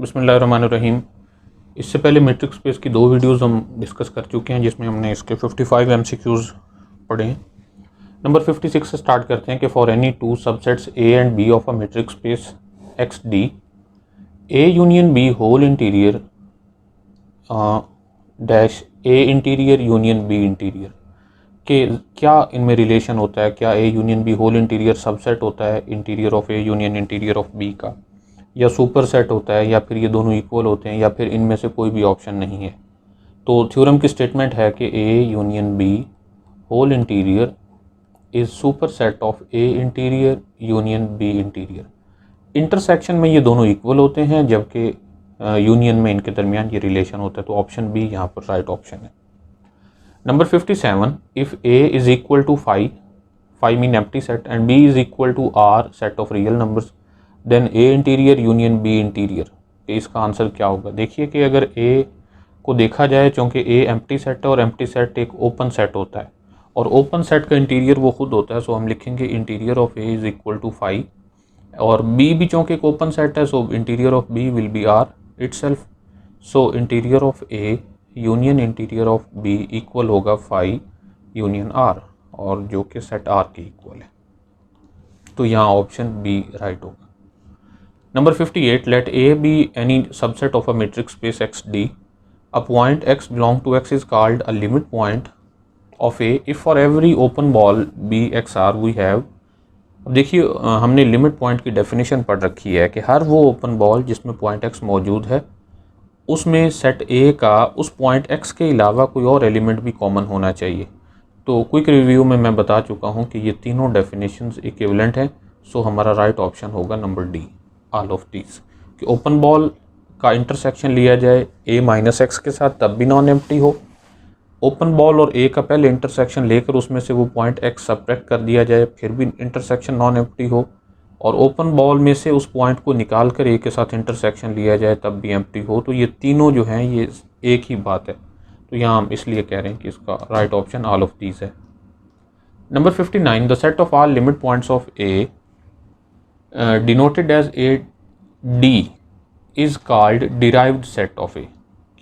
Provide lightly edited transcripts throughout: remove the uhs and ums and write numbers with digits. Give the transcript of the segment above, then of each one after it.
बिस्मिल्लाहिर्रहमानिर्रहीम। इससे पहले मैट्रिक्स स्पेस की 2 वीडियोस हम डिस्कस कर चुके हैं जिसमें हमने इसके 55 MCQs पढ़े हैं। नंबर 56 से स्टार्ट करते हैं कि for any two subsets A and B of a matrix space X D, A union B whole interior dash A interior union B interior के क्या इनमें रिलेशन होता है। क्या A union B whole interior subset होता है interior of A union interior of B का, या सुपर सेट होता है, या फिर ये दोनों इक्वल होते हैं, या फिर इनमें से कोई भी ऑप्शन नहीं है। तो थ्योरम की स्टेटमेंट है कि A union B whole interior is super set of A interior union B interior. Intersection में ये दोनों इक्वल होते हैं, जबकि यूनियन में इनके दरमियान ये रिलेशन होता है। तो ऑप्शन बी यहाँ पर राइट ऑप्शन है। Number 57, if A is equal to five mean empty set and B is equal to R set of real numbers, then A interior union B interior. इसका answer क्या होगा? देखिए कि अगर ए को देखा जाए, चूँकि ए एम्प्टी सेट है और एम्प्टी सेट एक ओपन सेट होता है और ओपन सेट का इंटीरियर वो खुद होता है, सो हम लिखेंगे interior of A is equal to 5। और बी भी चूँकि एक ओपन सेट है, so interior of B will be R itself. So interior of A union interior of B equal होगा 5 यूनियन आर, और जो कि सेट आर के इक्वल है। तो यहाँ ऑप्शन बी राइट होगा। Number 58, let A be any subset of a matrix space XD. A point X belong to X is called a limit point of A if for every open ball B XR we have। अब देखिए हमने limit point की definition पढ़ रखी है कि हर वो open ball जिसमें पॉइंट X मौजूद है उसमें सेट A का उस पॉइंट X के अलावा कोई और एलिमेंट भी कॉमन होना चाहिए। तो क्विक रिव्यू में मैं बता चुका हूँ कि ये तीनों डेफिनेशंस इक्विवेलेंट हैं। सो हमारा राइट ऑप्शन होगा number D, all of these. कि ओपन बॉल का इंटरसेक्शन लिया जाए a माइनस एक्स के साथ तब भी नॉन एम्प्टी हो, ओपन बॉल और a का पहले इंटरसेक्शन लेकर उसमें से वो पॉइंट x सब्ट्रैक्ट कर दिया जाए फिर भी इंटरसेक्शन नॉन एम्प्टी हो, और ओपन बॉल में से उस पॉइंट को निकाल कर a के साथ इंटरसेक्शन लिया जाए तब भी एम्प्टी हो। तो ये तीनों जो हैं ये एक ही बात है। तो यहाँ हम इसलिए कह रहे हैं कि इसका right option all of these है। Number 59, the set of all limit points of A denoted as A D is called derived set of A.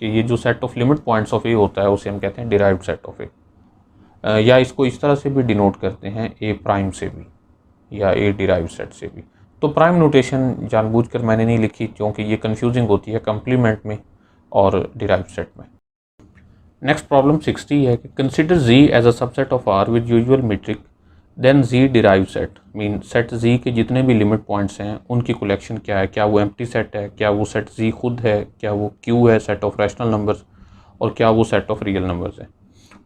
कि ये जो set of limit points of A होता है उसे हम कहते हैं डिराइव्ड सेट ऑफ ए, या इसको इस तरह से भी डिनोट करते हैं ए प्राइम से भी या ए डिराइव्ड सेट से भी। तो प्राइम नोटेशन जानबूझकर मैंने नहीं लिखी क्योंकि ये कंफ्यूजिंग होती है कंप्लीमेंट में और डिराइव्ड सेट में। नेक्स्ट प्रॉब्लम 60 है कि consider G as a subset of R with usual metric, then G derived set mean set G के जितने भी लिमिट पॉइंट्स हैं उनकी कलेक्शन क्या है। क्या वो एम्प्टी सेट है, क्या वो सेट जी खुद है, क्या वो क्यू है सेट ऑफ रैशनल नंबर्स, और क्या वो सेट ऑफ रियल नंबर्स है।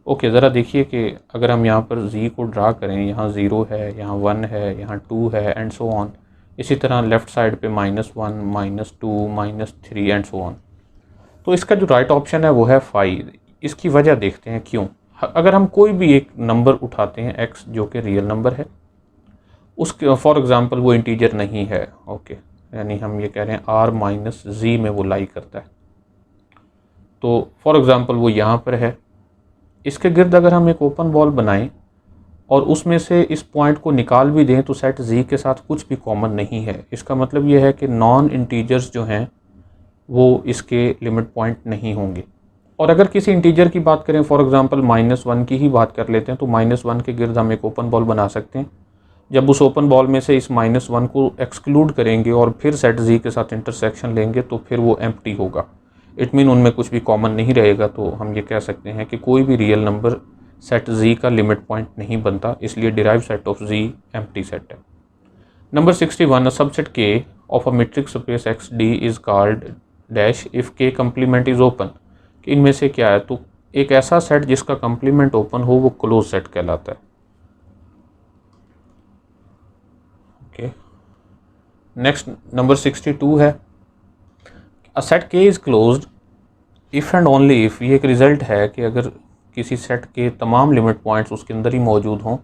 ओके, ज़रा देखिए कि अगर हम यहाँ पर जी को ड्रा करें, यहाँ 0 है, यहाँ 1 है, यहाँ 2 है एंड सो ऑन। इसी तरह लेफ़्ट साइड पे -1 -2 -3 एंड सो ऑन। तो इसका जो राइट ऑप्शन है वो है 5। इसकी वजह देखते हैं क्यों। अगर हम कोई भी एक नंबर उठाते हैं x जो कि रियल नंबर है, उसके फॉर एग्ज़ाम्पल वो इंटीजर नहीं है, ओके, यानी हम ये कह रहे हैं r माइनस जी में वो लाई करता है। तो फॉर एग्ज़ाम्पल वो यहाँ पर है, इसके गिर्द अगर हम एक ओपन बॉल बनाएं और उसमें से इस पॉइंट को निकाल भी दें तो सेट जी के साथ कुछ भी कॉमन नहीं है। इसका मतलब ये है कि नॉन इंटीजर्स जो हैं वो इसके लिमिट पॉइंट नहीं होंगे। और अगर किसी इंटीजर की बात करें, फॉर एग्जांपल -1 की ही बात कर लेते हैं, तो -1 के गिर्द हम एक ओपन बॉल बना सकते हैं। जब उस ओपन बॉल में से इस -1 को एक्सक्लूड करेंगे और फिर सेट जी के साथ इंटरसेक्शन लेंगे तो फिर वो एम्प्टी होगा। इट मीन उनमें कुछ भी कॉमन नहीं रहेगा। तो हम ये कह सकते हैं कि कोई भी रियल नंबर सेट जी का लिमिट पॉइंट नहीं बनता, इसलिए derive set of G empty set है। Number 61, subset K of a matrix space X D is called dash if K complement is open. इनमें से क्या है? तो एक ऐसा सेट जिसका कंप्लीमेंट ओपन हो वो क्लोज सेट कहलाता है। ओके, नेक्स्ट नंबर 62 है, अ सेट के is closed if and only if. ये एक रिज़ल्ट है कि अगर किसी सेट के तमाम लिमिट पॉइंट्स उसके अंदर ही मौजूद हों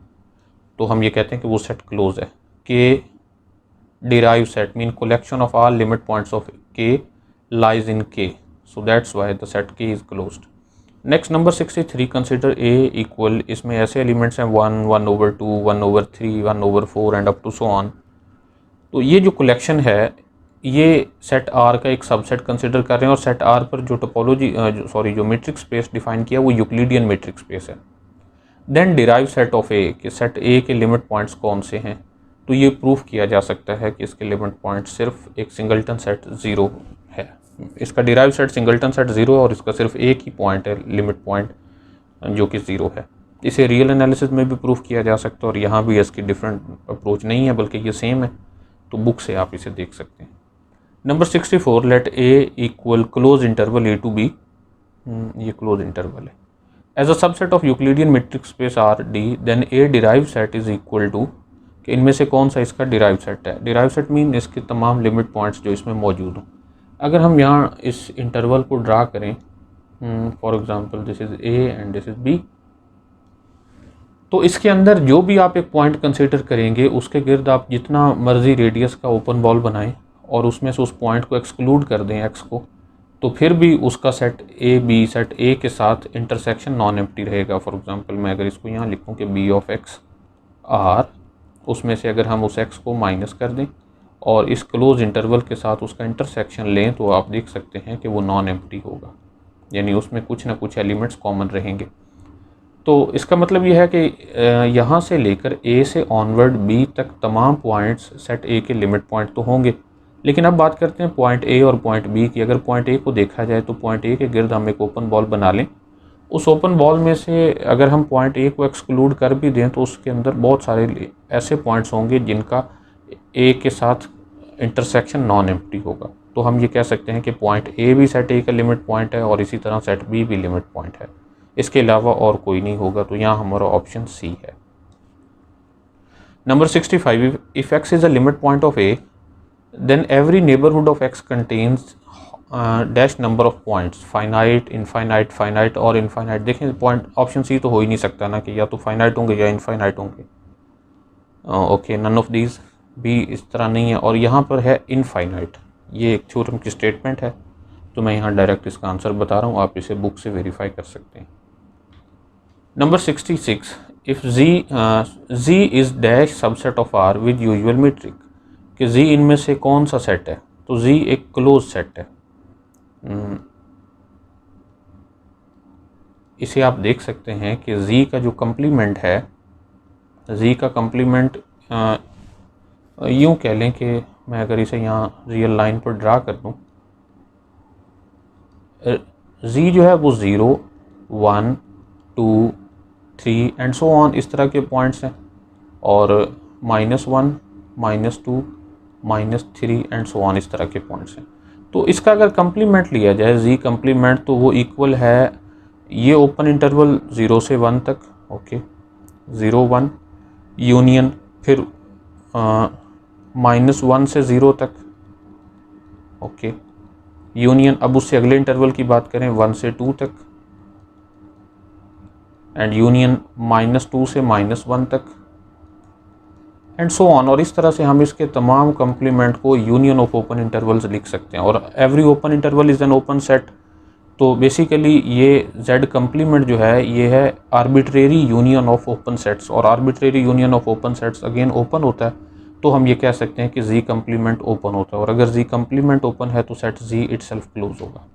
तो हम ये कहते हैं कि वो सेट क्लोज है। K derive set mean collection of all limit points of K lies in K, so that's why the set K is closed. Next number 63, consider A equal, इसमें ऐसे एलिमेंट्स हैं 1 1/2 1/3 1/4 and up to so on. तो ये जो collection है ये set are का एक सबसेट कंसिडर कर रहे हैं और सेट आर पर जो टोपोलॉजी जो मैट्रिक स्पेस डिफाइन किया वो यूक्लिडियन मैट्रिक स्पेस है। Then derive set of A कि सेट ए के लिमिट पॉइंट्स कौन से हैं, तो ये प्रूफ किया जा सकता है कि इसके लिमिट पॉइंट सिर्फ एक सिंगल्टन सेट 0 है। इसका डिराइव सेट सिंगल्टन सेट 0 है और इसका सिर्फ एक ही पॉइंट है लिमिट पॉइंट जो कि 0 है। इसे रियल एनालिसिस में भी प्रूफ किया जा सकता है और यहाँ भी इसकी डिफरेंट अप्रोच नहीं है बल्कि ये सेम है, तो बुक से आप इसे देख सकते हैं। Number 64, let A equal close interval A to B, ये क्लोज इंटरवल है। As a subset of Euclidean metric space R D, then A derive set is equal to, कि इनमें से कौन सा इसका डिराइव सेट है। डिराइव सेट मीन इसके तमाम लिमिट पॉइंट्स जो इसमें मौजूद हों। अगर हम यहाँ इस इंटरवल को ड्रा करें, for example this is A and this is B, तो इसके अंदर जो भी आप एक पॉइंट कंसीडर करेंगे उसके गिर्द आप जितना मर्जी रेडियस का ओपन बॉल बनाएं और उसमें से उस पॉइंट को एक्सक्लूड कर दें एक्स को, तो फिर भी उसका set A B set A के साथ इंटरसेक्शन नॉन एम्प्टी रहेगा। फॉर एग्जांपल मैं अगर इसको यहाँ लिखूँ कि बी ऑफ एक्स आर, उसमें से अगर हम उस एक्स को माइनस कर दें और इस क्लोज इंटरवल के साथ उसका इंटरसेक्शन लें तो आप देख सकते हैं कि वो नॉन एम्प्टी होगा, यानी उसमें कुछ ना कुछ एलिमेंट्स कॉमन रहेंगे। तो इसका मतलब यह है कि यहाँ से लेकर ए से ऑनवर्ड बी तक तमाम पॉइंट्स सेट ए के लिमिट पॉइंट तो होंगे। लेकिन अब बात करते हैं पॉइंट ए और पॉइंट बी की। अगर पॉइंट ए को देखा जाए तो पॉइंट ए के गिर्द हम एक ओपन बॉल बना लें, उस ओपन बॉल में से अगर हम पॉइंट ए को एक्सक्लूड कर भी दें तो उसके अंदर बहुत सारे ऐसे पॉइंट्स होंगे जिनका ए के साथ इंटरसेक्शन नॉन एम्प्टी होगा। तो हम ये कह सकते हैं कि पॉइंट ए भी सेट ए का लिमिट पॉइंट है और इसी तरह सेट बी भी लिमिट पॉइंट है, इसके अलावा और कोई नहीं होगा। तो यहाँ हमारा ऑप्शन सी है। Number 65, if x is a limit point of A, then every neighbourhood of x contains dash number of points, finite, infinite, finite और इनफाइनाइट। देखें पॉइंट ऑप्शन सी तो हो ही नहीं सकता ना कि या तो फाइनाइट होंगे या इनफाइनाइट होंगे। ओके, नन ऑफ दीज भी इस तरह नहीं है और यहाँ पर है इनफाइनाइट। ये एक थ्योरम की स्टेटमेंट है, तो मैं यहाँ डायरेक्ट इसका आंसर बता रहा हूँ, आप इसे बुक से वेरीफाई कर सकते हैं। Number 66, if G is dash subset of R with usual metric, कि जी इनमें से कौन सा सेट है, तो जी एक क्लोज सेट है। इसे आप देख सकते हैं कि जी का जो कम्प्लीमेंट है, जी का कम्प्लीमेंट यूँ कह लें कि मैं अगर इसे यहाँ रियल लाइन पर ड्रा कर दूँ, जी जो है वो 0, 1, 2, 3 एंड सो ऑन इस तरह के पॉइंट्स हैं, और -1, -2, -3 एंड सो ऑन इस तरह के पॉइंट्स हैं। तो इसका अगर कम्प्लीमेंट लिया जाए जी कम्प्लीमेंट, तो वो इक्वल है ये ओपन इंटरवल 0 से 1 तक, ओके, 0, 1 यूनियन, फिर -1 से 0 तक, ओके, यूनियन। अब उससे अगले इंटरवल की बात करें 1 से 2 तक, एंड यूनियन -2 से -1 तक एंड सो ऑन। और इस तरह से हम इसके तमाम कम्प्लीमेंट को यूनियन ऑफ ओपन इंटरवल्स लिख सकते हैं। और every open interval is an open set. तो बेसिकली ये Z कम्प्लीमेंट जो है ये है arbitrary union of open sets, और arbitrary union of open sets again open होता है, तो हम ये कह सकते हैं कि Z कम्प्लीमेंट ओपन होता है। और अगर Z कम्प्लीमेंट ओपन है तो सेट Z इटसेल्फ क्लोज होगा।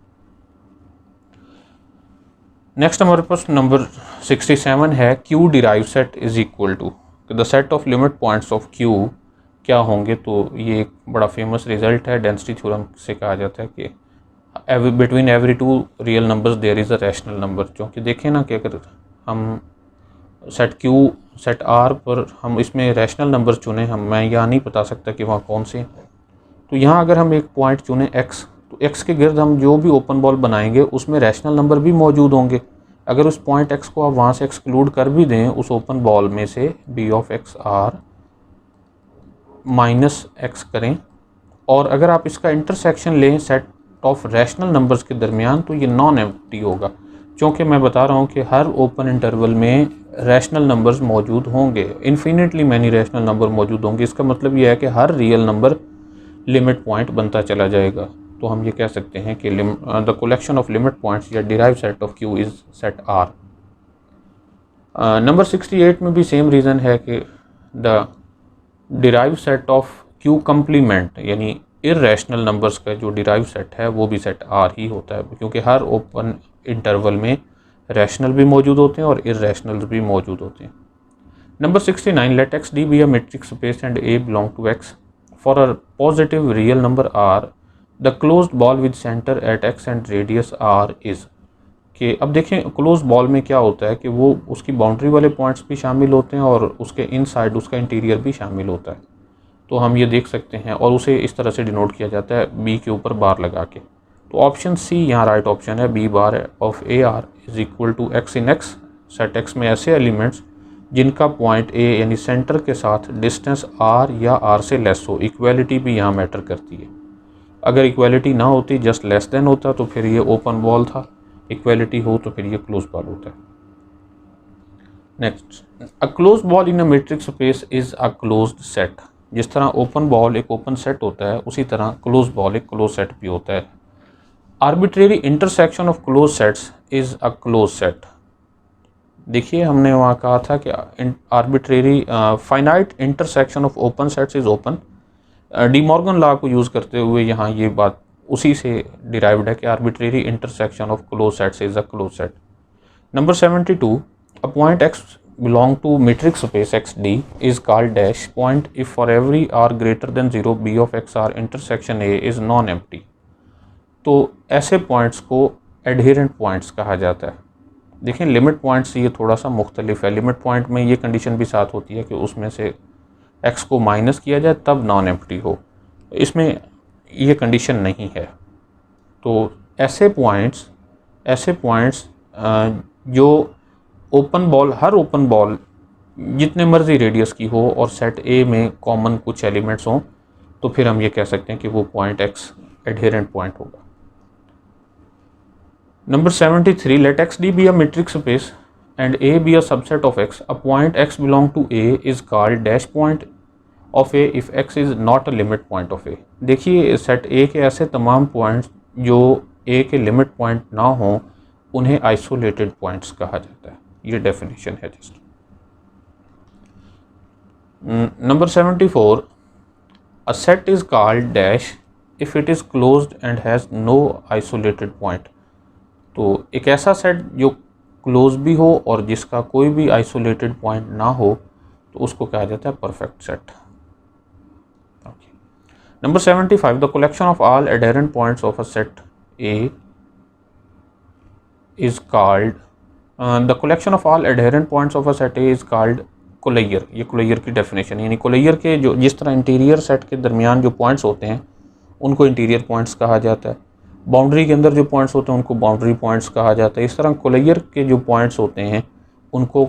नेक्स्ट हमारे पास नंबर 67 है, Q derive set is equal to the set of limit points of Q क्या होंगे। तो ये एक बड़ा फेमस रिजल्ट है, डेंसिटी थ्योरम से कहा जाता है कि between every two real numbers there is a rational number. क्योंकि देखें ना कि अगर हम सेट Q सेट R पर हम इसमें रैशनल नंबर चुने, मैं यहाँ नहीं बता सकता कि वहाँ कौन से हैं। तो यहाँ अगर हम एक पॉइंट चुने X, तो X के गिर्द हम जो भी ओपन बॉल बनाएंगे उसमें रैशनल नंबर भी मौजूद होंगे। अगर उस पॉइंट X को आप वहाँ से एक्सक्लूड कर भी दें उस ओपन बॉल में से, B of X R -X करें, और अगर आप इसका इंटरसेक्शन लें सेट ऑफ रैशनल नंबर्स के दरमियान, तो ये नॉन एम्प्टी होगा। क्योंकि मैं बता रहा हूँ कि हर ओपन इंटरवल में रैशनल नंबर्स मौजूद होंगे, इन्फिनिटली मैनी रैशनल नंबर मौजूद होंगे। इसका मतलब यह है कि हर रियल नंबर लिमिट पॉइंट बनता चला जाएगा। तो हम ये कह सकते हैं कि the collection of limit points या derived set of Q is set R। Number 68 में भी सेम रीज़न है कि the derived set of Q complement, यानी इर्रेशनल नंबर्स का जो डिराइव सेट है वो भी सेट आर ही होता है, क्योंकि हर ओपन इंटरवल में रैशनल भी मौजूद होते हैं और इर्रेशनल भी मौजूद होते हैं। Number 69, let X D be a metric space and A belong to X for a positive real number R the closed ball with centre at X and radius R is. कि अब देखें close ball में क्या होता है कि वो उसकी बाउंड्री वाले पॉइंट्स भी शामिल होते हैं और उसके इनसाइड उसका इंटीरियर भी शामिल होता है। तो हम ये देख सकते हैं और उसे इस तरह से डिनोट किया जाता है बी के ऊपर बार लगा के। तो ऑप्शन सी यहाँ राइट ऑप्शन है, B bar of A R is equal to X in X. Set X में ऐसे एलिमेंट्स जिनका पॉइंट ए यानी सेंटर के साथ डिस्टेंस आर या आर से लेस हो। इक्वालिटी भी यहाँ मैटर करती है। अगर इक्वालिटी ना होती, जस्ट लेस देन होता, तो फिर ये ओपन बॉल था। इक्वालिटी हो तो फिर ये क्लोज बॉल होता है। Next, a close ball in a metric space is a closed set. जिस तरह ओपन बॉल एक ओपन सेट होता है, उसी तरह क्लोज बॉल एक क्लोज सेट भी होता है। Arbitrary intersection of close sets is a close set. देखिए हमने वहाँ कहा था कि arbitrary finite intersection of open sets is open. De Morgan law को यूज़ करते हुए यहाँ ये बात उसी से डिराइव्ड है कि arbitrary intersection of close sets is a close set. Number 72, a point x belong to matrix space xd is called dash point if for every r greater than 0 b of x r intersection a is non-empty। तो ऐसे points को adherent points कहा जाता है। देखें limit point से ये थोड़ा सा मुख्तलिफ है। लिमिट पॉइंट में ये कंडीशन भी साथ होती है कि उसमें से x को माइनस किया जाए तब नॉन एम्प्टी हो। इसमें ये कंडीशन नहीं है। तो ऐसे पॉइंट्स जो ओपन बॉल, हर ओपन बॉल जितने मर्जी रेडियस की हो और सेट ए में कॉमन कुछ एलिमेंट्स हों, तो फिर हम ये कह सकते हैं कि वो पॉइंट एक्स एडहेरेंट पॉइंट होगा। Number 73, let X D be a metric space and A be a subset of X, a point X belong to A is called dash point of A if x is not a limit point of A. देखिए set A के ऐसे तमाम points जो ए के limit point ना हों, उन्हें isolated points कहा जाता है। ये डेफिनेशन है just. Number 74, a set is called dash if it is closed and has no isolated point. तो एक ऐसा सेट जो क्लोज भी हो और जिसका कोई भी आइसोलेटेड पॉइंट ना हो, तो उसको कहा जाता है perfect set. Number 75, the collection of all adherent points of a set A is called the collection of all adherent points of a set A is called कोलेयर। ये कोलेयर की डेफिनेशन, यानी कोलेयर के जो जिस तरह इंटीरियर सेट के दरमियान जो पॉइंट्स होते हैं उनको इंटीरियर पॉइंट्स कहा जाता है। बाउंड्री के अंदर जो पॉइंट्स होते हैं उनको बाउंड्री पॉइंट्स कहा जाता है। इस तरह कोलेयर के जो पॉइंट्स होते हैं उनको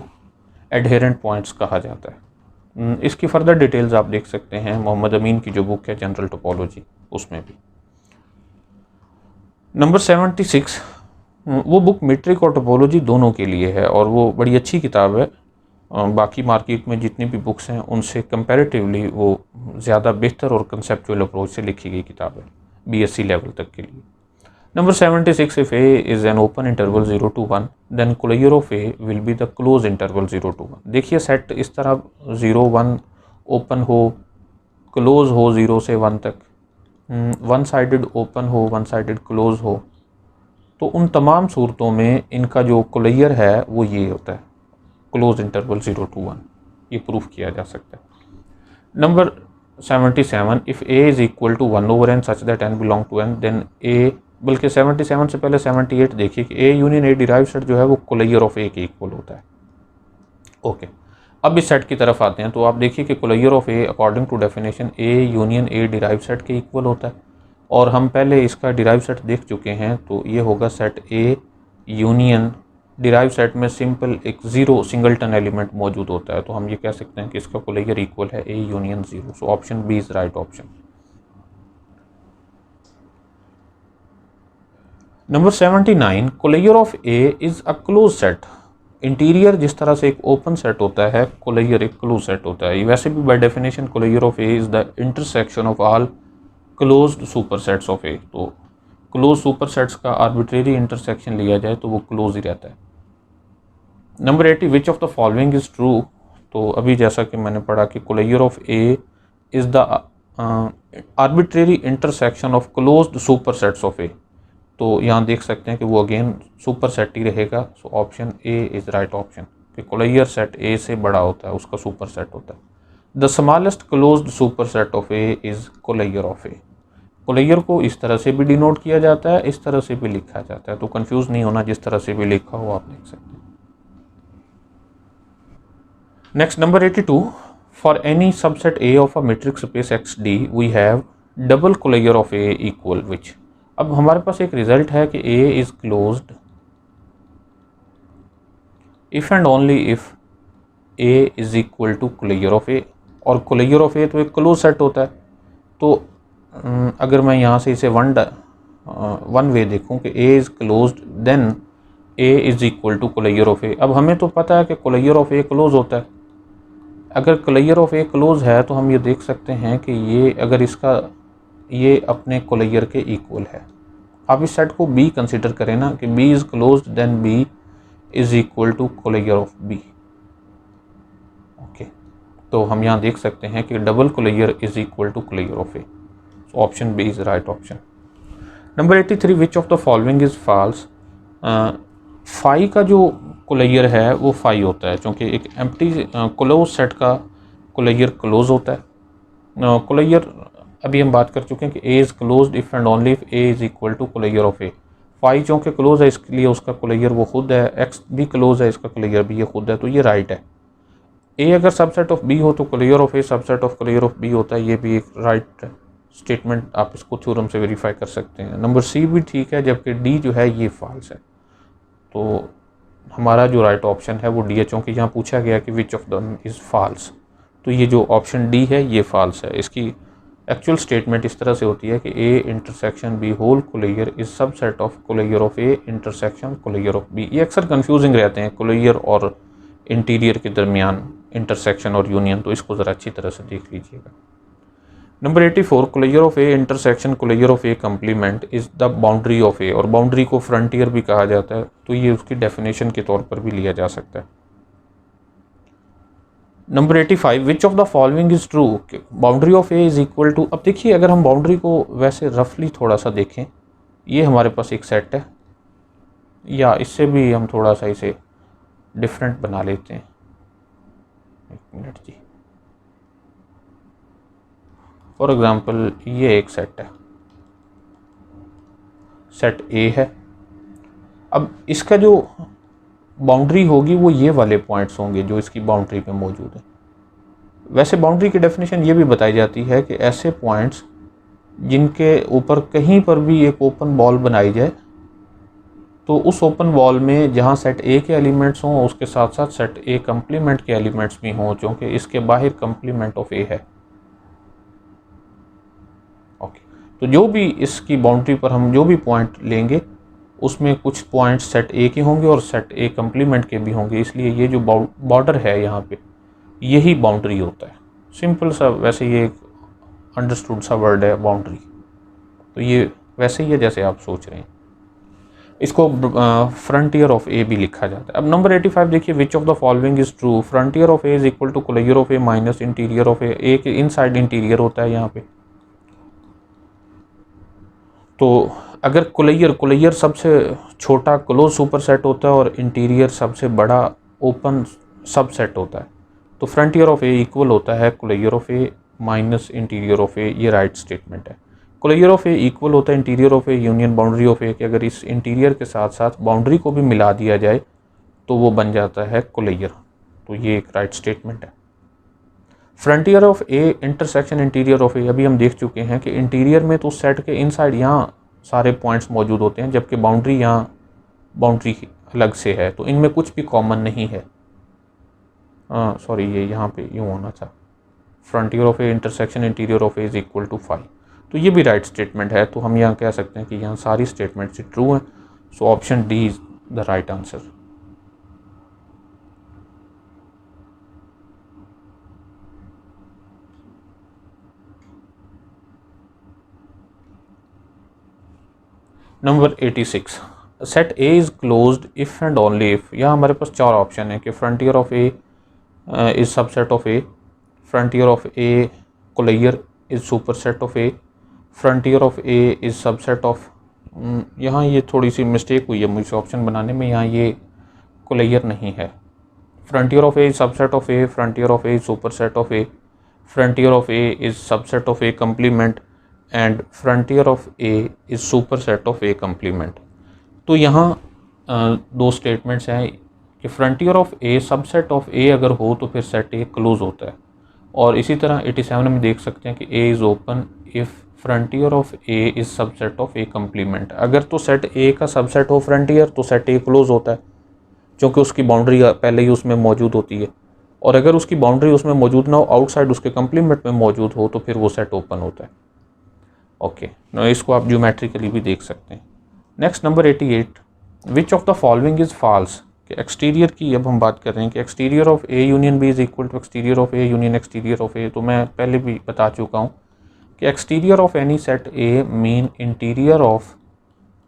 एडहेरेंट पॉइंट्स कहा जाता है। इसकी फर्दर डिटेल्स आप देख सकते हैं मोहम्मद अमीन की जो बुक है जनरल टोपोलॉजी, उसमें भी। नंबर 76, वो बुक मेट्रिक और टोपोलॉजी दोनों के लिए है और वो बड़ी अच्छी किताब है। बाकी मार्केट में जितनी भी बुक्स हैं उनसे कंपैरेटिवली वो ज़्यादा बेहतर और कंसेप्चुअल अप्रोच से लिखी गई किताब है बीएससी लेवल तक के लिए। Number 76, if A is an open interval 0 to 1 then closure of A will be the closed interval 0 to 1। देखिए सेट इस तरह 0 1 ओपन हो, क्लोज हो 0 से 1 तक, वन साइडेड ओपन हो, वन साइडेड क्लोज हो, तो उन तमाम सूरतों में इनका जो कोलेयर है वो ये होता है क्लोज इंटरवल 0 to 1। ये प्रूफ किया जा सकता है। Number 77, if A is equal to 1 over n such that n belong to n then A, बल्कि 77 से पहले 78 देखिए कि A union A derive set जो है वो कोलेयर ऑफ ए के इक्वल होता है। ओके, अब इस सेट की तरफ आते हैं। तो आप देखिए कि closure of A according to definition A union A derive set के इक्वल होता है और हम पहले इसका डिराइव सेट देख चुके हैं। तो ये होगा set A union derive set में सिंपल एक ज़ीरो सिंगलटन एलिमेंट मौजूद होता है, तो हम ये कह सकते हैं कि इसका कोलेयर इक्वल है A union 0। So option B is right option. Number 79, closure of A is a close set. Interior जिस तरह से एक ओपन सेट होता है, कोलेयर एक क्लोज सेट होता है। वैसे भी by definition closure of A is the intersection of all closed super sets of A. तो क्लोज सुपर सेट्स का आर्बिट्रेरी इंटरसेक्शन लिया जाए तो वो क्लोज ही रहता है। Number 80, which of the following is true. तो अभी जैसा कि मैंने पढ़ा कि closure of A is the arbitrary intersection of closed super sets of A, तो यहाँ देख सकते हैं कि वो अगेन सुपर सेट ही रहेगा। So option A is right option, कि कोलेयर सेट ए से बड़ा होता है, उसका सुपर सेट होता है। The smallest closed super set of A is closure of A. Closure को इस तरह से भी डिनोट किया जाता है, इस तरह से भी लिखा जाता है, तो कंफ्यूज नहीं होना, जिस तरह से भी लिखा हो आप देख सकते हैं। Next number 82, for any subset A of a metric space X D we have double closure of A equal which. अब हमारे पास एक रिजल्ट है कि A is closed if and only if A is equal to closure of A, और closure of A तो एक close set होता है। तो अगर मैं यहाँ से इसे वन वे देखूँ कि A is closed then A is equal to closure of A. अब हमें तो पता है कि कोलेयर ऑफ ए क्लोज होता है। अगर कोलेयर ऑफ ए क्लोज है तो हम ये देख सकते हैं कि ये अगर इसका ये अपने कोलेयर के इक्वल है। आप इस सेट को बी कंसिडर करें ना, कि B is closed then B is equal to closure of B. Okay, तो हम यहाँ देख सकते हैं कि double closure is equal to closure of A. So option B is right option. Number 83, which of the following is false. Phi का जो कोलेयर है वो फाई होता है, क्योंकि एक एम्प्टी क्लोज सेट का कोलेयर क्लोज होता है। कोलेयर अभी हम बात कर चुके हैं कि A is closed if and only if A is equal to closure of A. Phi चूँकि क्लोज है इसके लिए उसका कोलेयर वो खुद है, एक्स भी क्लोज है इसका कोलेयर भी ये खुद है, तो ये राइट है। ए अगर सबसेट ऑफ बी हो तो closure of A subset of closure of B होता है, ये भी एक राइट स्टेटमेंट, आप इसको थ्योरम से वेरीफाई कर सकते हैं। नंबर सी भी ठीक है, जबकि डी जो है ये फॉल्स है। तो हमारा जो राइट ऑप्शन है वो डी है, क्योंकि यहाँ पूछा गया कि which of them is false, तो ये जो ऑप्शन डी है ये फॉल्स है। इसकी एक्चुअल स्टेटमेंट इस तरह से होती है कि A intersection B whole closure is subset of closure of A intersection closure of B. ये अक्सर कंफ्यूजिंग रहते हैं कोलेयर और इंटीरियर के दरमियान इंटरसेक्शन और यूनियन, तो इसको ज़रा अच्छी तरह से देख लीजिएगा। Number 84, closure of A intersection closure of A complement is the boundary of A, और बाउंड्री को फ्रंटियर भी कहा जाता है, तो ये उसकी डेफिनेशन के तौर पर भी लिया जा सकता है। Number 85, which of the following is true, boundary of A is equal to. अब देखिए अगर हम बाउंड्री को वैसे रफली थोड़ा सा देखें, ये हमारे पास एक सेट है, या इससे भी हम थोड़ा सा इसे डिफरेंट बना लेते हैं। एक मिनट जी, फॉर एग्ज़ाम्पल ये एक सेट है, सेट ए है। अब इसका जो बाउंड्री होगी वो ये वाले पॉइंट्स होंगे जो इसकी बाउंड्री पे मौजूद है। वैसे बाउंड्री की डेफिनेशन ये भी बताई जाती है कि ऐसे पॉइंट्स जिनके ऊपर कहीं पर भी एक ओपन बॉल बनाई जाए, तो उस ओपन बॉल में जहाँ सेट ए के एलिमेंट्स हों उसके साथ साथ सेट ए कम्प्लीमेंट के एलिमेंट्स भी हों, क्योंकि इसके बाहर कम्प्लीमेंट ऑफ ए है। ओके, तो जो भी इसकी बाउंड्री पर हम जो भी पॉइंट लेंगे उसमें कुछ पॉइंट्स सेट ए के होंगे और सेट ए कम्प्लीमेंट के भी होंगे, इसलिए ये जो बॉर्डर है यहाँ पे यही बाउंड्री होता है। सिंपल सा, वैसे ये एक अंडरस्टूड सा वर्ड है बाउंड्री, तो ये वैसे ही है जैसे आप सोच रहे हैं। इसको फ्रंटियर ऑफ ए भी लिखा जाता है। अब नंबर 85 देखिए, which of the following is true, frontier of A is equal to closure of A minus interior of A के इनसाइड इंटीरियर होता है यहाँ पे। तो अगर कोलेयर सबसे छोटा क्लोज सुपर सेट होता है और इंटीरियर सबसे बड़ा ओपन सब सेट होता है, तो फ्रंटियर ऑफ ए इक्वल होता है closure of A minus interior of A, ये राइट स्टेटमेंट है। कोलेयर ऑफ ए इक्वल होता है interior of A union boundary of A, कि अगर इस इंटीरियर के साथ साथ बाउंड्री को भी मिला दिया जाए तो वो बन जाता है कोलेयर, तो ये एक राइट स्टेटमेंट है। Frontier of A intersection interior of A, अभी हम देख चुके हैं कि इंटीरियर में तो सेट के इनसाइड यहाँ सारे पॉइंट्स मौजूद होते हैं, जबकि बाउंड्री यहाँ बाउंड्री अलग से है, तो इनमें कुछ भी कॉमन नहीं है। सॉरी, ये यहाँ पे यूँ होना था, frontier of A intersection interior of A is equal to 5, तो ये भी राइट स्टेटमेंट है। तो हम यहाँ कह सकते हैं कि यहाँ सारी स्टेटमेंट्स ट्रू हैं, so option D is the right answer. Number 86, set A is closed if and only if. यहाँ हमारे पास चार ऑप्शन है कि frontier of A is subset of A, frontier of A closure is superset of A, frontier of A is subset of, यहाँ ये थोड़ी सी mistake हुई है मुझसे ऑप्शन बनाने में, यहाँ ये क्लियर नहीं है। Frontier of A is subset of A, frontier of A is superset of A, frontier of A is subset of A complement and frontier of A is superset of A complement. तो यहाँ दो statements हैं कि frontier of A subset of A अगर हो तो फिर set ए close होता है, और इसी तरह 87 में देख सकते हैं कि A is open if frontier of A is subset of A complement. अगर तो सेट ए का सबसेट हो फ्रंटियर तो सेट ए क्लोज होता है क्योंकि उसकी बाउंड्री पहले ही उसमें मौजूद होती है, और अगर उसकी बाउंड्री उसमें मौजूद ना हो, आउटसाइड उसके कंप्लीमेंट में मौजूद हो, तो फिर वो सेट ओपन होता है। ओके, इसको आप ज्योमेट्रिकली भी देख सकते हैं। Next number 88, which of the following is false. कि एक्सटीरियर की अब हम बात कर रहे हैं कि exterior of A union B is equal to exterior of A union exterior of A. तो मैं पहले भी बता चुका हूँ कि exterior of any set A mean interior of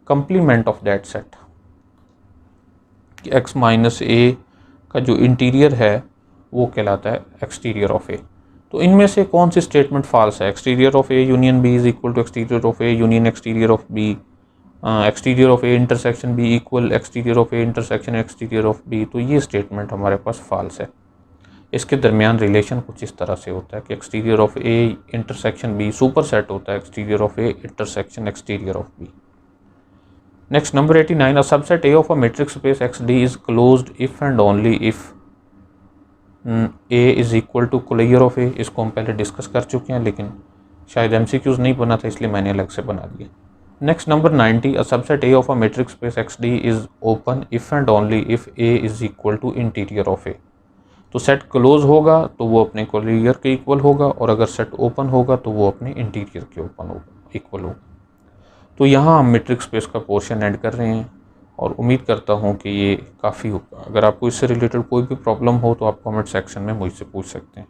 complement of that set. X minus A का जो इंटीरियर है वो कहलाता है एक्सटीरियर ऑफ ए। तो इनमें से कौन सी स्टेटमेंट फॉल्स है? Exterior of A union B is equal to exterior of A union exterior of B, exterior of A intersection B equal exterior of A intersection exterior of B. तो ये statement हमारे पास false है। इसके दरमियान relation कुछ इस तरह से होता है कि exterior of A intersection B super set होता है exterior of A intersection exterior of B. Next number 89, a subset A of a matrix space X D is closed if and only if A is equal to clear of A. इसको हम पहले discuss कर चुके हैं, लेकिन शायद MCQs नहीं बना था इसलिए मैंने अलग से बना दिया। Next number 90, a subset A of a matrix space X D is open if and only if A is equal to interior of A. तो सेट क्लोज होगा तो वो अपने क्लियर के इक्वल होगा, और अगर सेट ओपन होगा तो वो अपने इंटीरियर के ओपन होगा, इक्वल होगा। तो यहाँ हम मैट्रिक्स स्पेस का पोर्शन ऐड कर रहे हैं, और उम्मीद करता हूँ कि ये काफ़ी होगा। अगर आपको इससे रिलेटेड कोई भी प्रॉब्लम हो तो आप कमेंट सेक्शन में मुझसे पूछ सकते हैं।